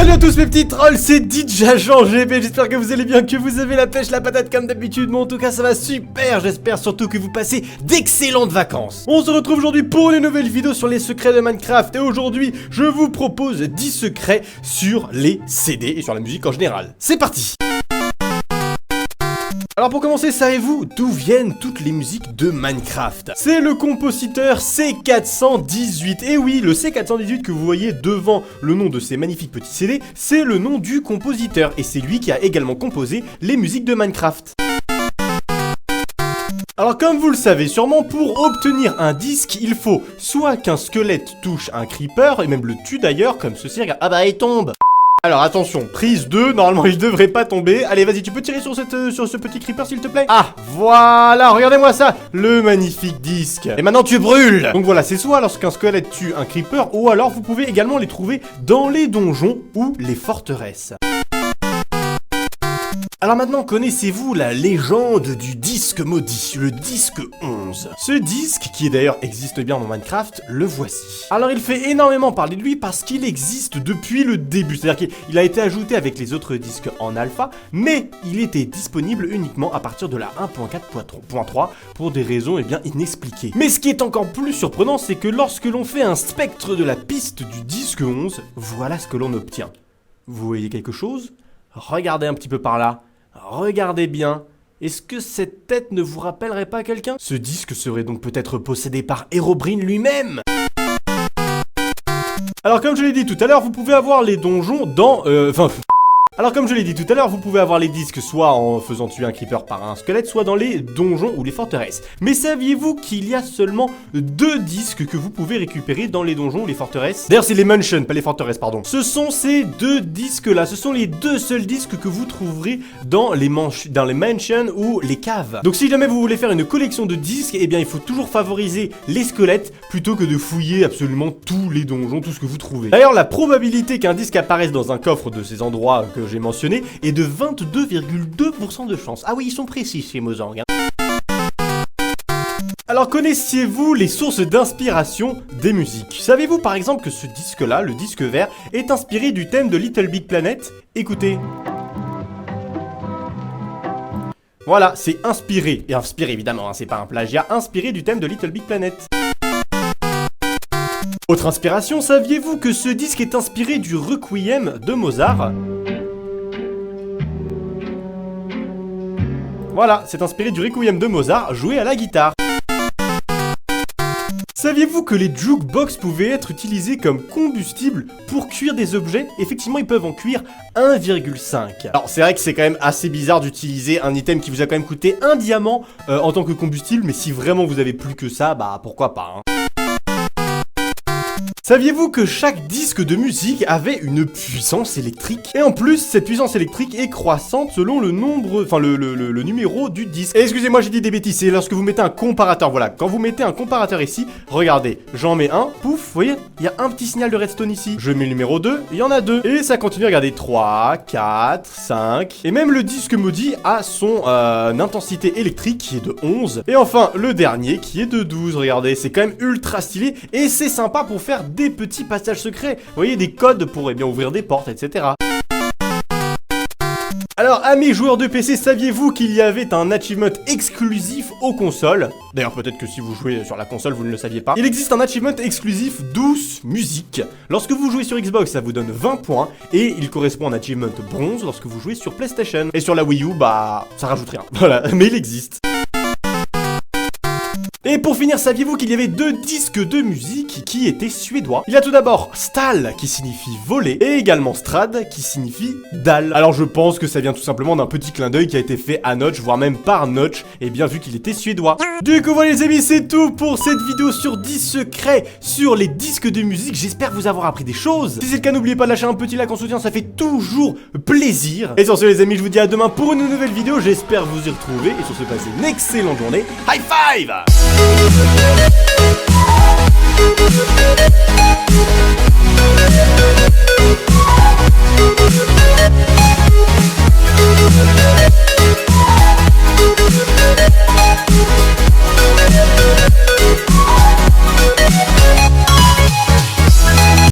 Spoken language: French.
Salut à tous mes petits trolls, c'est DJ GP, j'espère que vous allez bien, que vous avez la pêche, la patate comme d'habitude. Moi en tout cas ça va super, j'espère surtout que vous passez d'excellentes vacances. On se retrouve aujourd'hui pour une nouvelle vidéo sur les secrets de Minecraft. Et aujourd'hui je vous propose 10 secrets sur les CD et sur la musique en général. C'est parti. Alors pour commencer, savez-vous d'où viennent toutes les musiques de Minecraft? C'est le compositeur C418. Et oui, le C418 que vous voyez devant le nom de ces magnifiques petits CD, c'est le nom du compositeur. Et c'est lui qui a également composé les musiques de Minecraft. Alors comme vous le savez sûrement, pour obtenir un disque, il faut soit qu'un squelette touche un creeper, et même le tue d'ailleurs, comme ceci, regarde, ah bah il tombe. Alors attention, prise 2, normalement il devrait pas tomber. Allez vas-y, tu peux tirer sur ce petit creeper s'il te plaît. Ah, voilà, regardez-moi ça, le magnifique disque. Et maintenant tu brûles. Donc voilà, c'est soit lorsqu'un squelette tue un creeper, ou alors vous pouvez également les trouver dans les donjons ou les forteresses. Alors maintenant, connaissez-vous la légende du disque maudit, le disque 11? Ce disque, qui d'ailleurs existe bien dans Minecraft, le voici. Alors il fait énormément parler de lui parce qu'il existe depuis le début, c'est-à-dire qu'il a été ajouté avec les autres disques en alpha, mais il était disponible uniquement à partir de la 1.4.3 pour des raisons bien inexpliquées. Mais ce qui est encore plus surprenant, c'est que lorsque l'on fait un spectre de la piste du disque 11, voilà ce que l'on obtient. Vous voyez quelque chose? Regardez un petit peu par là. Regardez bien, est-ce que cette tête ne vous rappellerait pas quelqu'un? Ce disque serait donc peut-être possédé par Herobrine lui-même. Alors comme je l'ai dit tout à l'heure, vous pouvez avoir les donjons dans... Alors comme je l'ai dit tout à l'heure, vous pouvez avoir les disques soit en faisant tuer un creeper par un squelette, soit dans les donjons ou les forteresses. Mais saviez-vous qu'il y a seulement 2 disques que vous pouvez récupérer dans les donjons ou les forteresses? D'ailleurs c'est les mansions, pas les forteresses pardon. Ce sont ces 2 disques là, ce sont les 2 seuls disques que vous trouverez dans les mansions ou les caves. Donc si jamais vous voulez faire une collection de disques, eh bien il faut toujours favoriser les squelettes plutôt que de fouiller absolument tous les donjons, tout ce que vous trouvez. D'ailleurs la probabilité qu'un disque apparaisse dans un coffre de ces endroits que j'ai mentionné est de 22,2% de chance. Ah oui, ils sont précis chez Mozang. Alors connaissiez-vous les sources d'inspiration des musiques? Savez-vous par exemple que ce disque-là, le disque vert, est inspiré du thème de Little Big Planet? Écoutez. Voilà, c'est inspiré, et inspiré évidemment, hein, c'est pas un plagiat, inspiré du thème de Little Big Planet. Autre inspiration, saviez-vous que ce disque est inspiré du Requiem de Mozart? Voilà, c'est inspiré du Requiem de Mozart joué à la guitare. Saviez-vous que les jukebox pouvaient être utilisés comme combustible pour cuire des objets? Effectivement, ils peuvent en cuire 1,5. Alors c'est vrai que c'est quand même assez bizarre d'utiliser un item qui vous a quand même coûté 1 diamant en tant que combustible, mais si vraiment vous avez plus que ça, bah pourquoi pas, hein. Saviez-vous que chaque disque de musique avait une puissance électrique? Et en plus, cette puissance électrique est croissante selon le nombre, le numéro du disque. Et excusez-moi, j'ai dit des bêtises, c'est lorsque vous mettez un comparateur, voilà. Quand vous mettez un comparateur ici, regardez, j'en mets un, pouf, vous voyez, il y a un petit signal de redstone ici. Je mets le numéro 2, il y en a 2. Et ça continue, regardez, 3, 4, 5. Et même le disque maudit a son intensité électrique qui est de 11. Et enfin, le dernier qui est de 12, regardez, c'est quand même ultra stylé. Et c'est sympa pour faire des petits passages secrets, vous voyez, des codes pour bien ouvrir des portes, etc. Alors, amis joueurs de PC, saviez-vous qu'il y avait un achievement exclusif aux consoles? D'ailleurs, peut-être que si vous jouez sur la console, vous ne le saviez pas. Il existe un achievement exclusif douce musique. Lorsque vous jouez sur Xbox, ça vous donne 20 points, et il correspond à un achievement bronze lorsque vous jouez sur PlayStation. Et sur la Wii U, bah, ça rajoute rien. Voilà, mais il existe. Et pour finir, saviez-vous qu'il y avait 2 disques de musique qui étaient suédois? Il y a tout d'abord Stall qui signifie voler et également Strad qui signifie dalle. Alors je pense que ça vient tout simplement d'un petit clin d'œil qui a été fait à Notch, voire même par Notch, et bien vu qu'il était suédois. Du coup voilà les amis, c'est tout pour cette vidéo sur 10 secrets sur les disques de musique. J'espère vous avoir appris des choses. Si c'est le cas, n'oubliez pas de lâcher un petit like en soutien, ça fait toujours plaisir. Et sur ce les amis, je vous dis à demain pour une nouvelle vidéo. J'espère vous y retrouver et sur ce passez une excellente journée. High five!